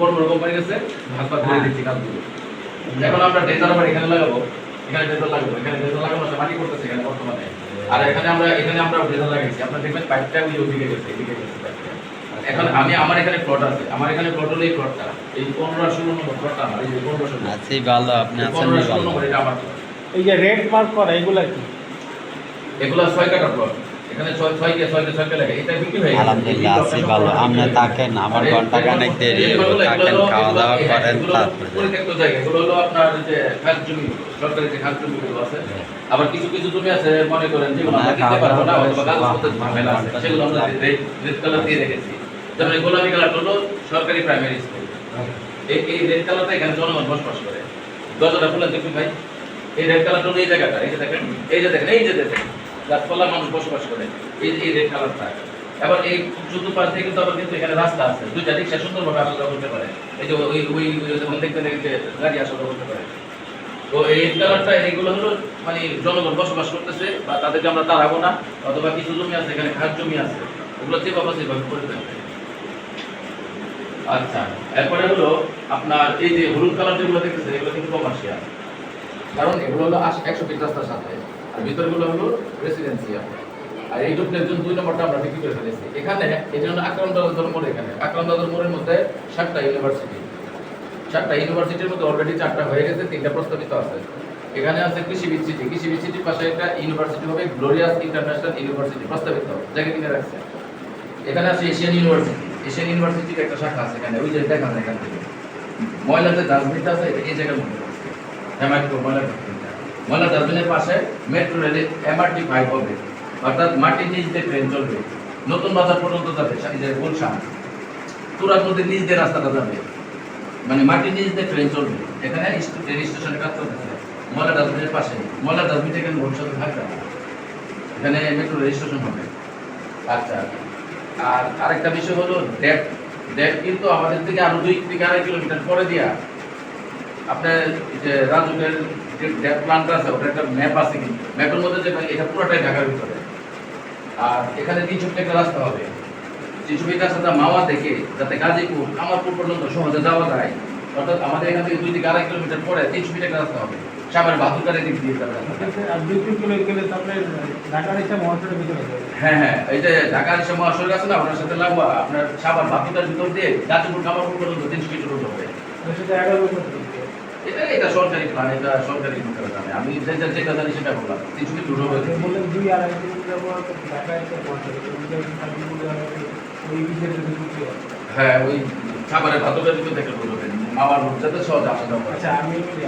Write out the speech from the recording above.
বড় বড় কোম্পানি আছে ভাগ ভাগ করে দিচ্ছি কাজগুলো। এখন আমরা ডেজার আবার এখানে লাগাবো, এখানে ডেজার লাগাবো, এখানে ডেজার লাগানো আছে, মাটি করতেছে এখানে বর্তমানে। আর এখানে আমরা ডেজার লাগাইছি, আপনারা দেখবেন পাইপটা ওই ওদিকে গেছে, এদিকে গেছে পাইপটা। এখন আমার এখানে প্লট আছে, আমার এখানে প্লট হলো এই প্লটটা, এই 15-16 নম্বর প্লটটা আমার, এই যে 15-16 আছি ভালো, আপনি আছেন 15-16 ভালো। নম্বর এটা আমার। এই যে রেড মার্ক করা এগুলা কি? এগুলো 6 কাটা প্লট, এখানে 6 কে লাগে, এটা বিক্রি হয়ে গেছে। আলহামদুলিল্লাহ আছি ভালো। আপনি থাকেন, আমার ঘন্টা খানেক দেরি হইব, থাকেন, খাওয়া দাওয়া করেন, তারপরে পরিত্যক্ত জায়গা, এগুলো হলো আপনার যে খাস জমি, সরকারি যে খাস জমিগুলো আছে। আবার কিছু কিছু জমি আছে মনে করেন যেগুলো আমরা দিতে পারবো না, অথবা কাগজপত্রের ঝামেলা আছে, সেগুলো আমরা রেড কালার দিয়ে রেখেছি। যেমন এই গোলাপি কালার হলো সরকারি প্রাইমারি স্কুল, এই রেড কালারটা এখানে জনগণ বসবাস করে। গজটা ফুলেন দেখুন ভাই, এই রেড কালারটা হলো এই জায়গাটা, এই যে দেখেন, এই যে দেখেন, এই যে দেখেন গাছপালা মানুষ বসবাস করে, এই রেড কালারটা। এবার এই চতুর্পাশ থেকে কিন্তু আবার কিন্তু এখানে রাস্তা আছে, দুইটা রিক্সা সুন্দরভাবে আসা যাওয়া করতে পারে। এই যে ওই যখন দেখবেন যে গাড়ি আসা যাওয়া করতে পারে। তো এই রেড কালারটা এইগুলো হলো মানে জনগণ বসবাস করতেছে, বা তাদেরকে আমরা তাড়াবো না, অথবা কিছু জমি আছে এখানে খাস জমি আছে, ওগুলো যেভাবে সেভাবে করে দেবে। আচ্ছা, এরপরে হলো আপনার এই যে হলুদ কালার যেগুলো দেখতেছেন, এগুলো কিন্তু কমার্শিয়াল, কারণ এগুলো হলো 100 ফিট রাস্তার সাথে, আর ভিতরগুলো হলো রেসিডেন্সিয়াল। আর এই টুকনের জন্য 2 নম্বরটা আমরা বিক্রি করে ফেলেছি। এখানে এই জন্য আকরাম দাদর মোড়, এখানে আকরাম দাদর মোড়ের মধ্যে 7টা ইউনিভার্সিটি, 7টা ইউনিভার্সিটির মধ্যে অলরেডি 4টা হয়ে গেছে, 3টা প্রস্তাবিত আছে। এখানে আছে কৃষিবিদ সিটি, কৃষিবিদ সিটির পাশে একটা ইউনিভার্সিটি হবে গ্লোরিয়াস ইন্টারন্যাশনাল ইউনিভার্সিটি, প্রস্তাবিত জায়গা কিনে রাখছে। এখানে আছে এশিয়ান ইউনিভার্সিটি, এশিয়ান ইউনিভার্সিটির একটা শাখা আছে এখানে, ওই যে দেখান এখান থেকে ময়লা যে ডাস্টবিনটা আছে এই জায়গার মধ্যে আছে, হেমাইট্রো ময়লা ডাস্টবিনের পাশে মেট্রো রেলে MRT 5 হবে, অর্থাৎ মাটির নিচ দিয়ে ট্রেন চলবে, নতুন বাজার পর্যন্ত যাবে, এই যে গুলশান তুরাগ নদীর নিচ দিয়ে রাস্তাটা যাবে, মানে মাটির নিচ দিয়ে ট্রেন চলবে। এখানে ট্রেন স্টেশনে কাজ চলতেছে ময়লা ডাস্টবিনের পাশে, ময়লা ডাস্টবিন এখানে ভবিষ্যতে থাকবে না, এখানে মেট্রো রেল স্টেশন হবে। আচ্ছা, আর আরেকটা বিষয় হলো ড্যাপ, ড্যাপ কিন্তু আমাদের থেকে আরো 2 থেকে 2.5 কিলোমিটার পরে দিয়া আপনার যে রাজুকের যে ড্যাপ প্ল্যান্ট আছে, ওটা একটা ম্যাপ আছে, কিন্তু ম্যাপের মধ্যে যে এটা পুরোটাই ঢাকার ভিতরে। আর এখানে 3 ছুটে একটা রাস্তা হবে, 3 ছুটে রাস্তাটা মাওয়া থেকে যাতে গাজীপুর কামারপুর পর্যন্ত সহজে যাওয়া যায়, অর্থাৎ আমাদের এখান থেকে 2 থেকে 2.5 কিলোমিটার পরে 3 ছুটে একটা রাস্তা হবে, সামনের বাদুকারের দিক দিয়ে যাবে। আর 2-3 কিলো গেলে তারপরে ঢাকার এসে মহাসড়কের ভিতরে যাবে। হ্যাঁ হ্যাঁ, এই যে ঢাকার এসে মহাসড়ক আছে না, ওটার সাথে লাগবা আপনার সাভার বাদুকার ভিতর দিয়ে গাজীপুর কামারপুর পর্যন্ত 3 কিলোমিটার রোড হবে। সেটা 11 বছর এটা সরকারি প্ল্যান, এটা সরকারি জানে, আমি যেটা জানি সেটা বললাম। 3 কিলোমিটার রোড হবে, বললেন 2-2.5 কিলোমিটার পর ঢাকা এসে মহাসড়ক ওই বিষয়ে যদি বুঝতে পারি। হ্যাঁ ওই সাভারের বাদুকার ভিতর থেকে রোড হবে, মাওয়ার রোড যাতে সহজে আসা যাওয়া। আচ্ছা, আমি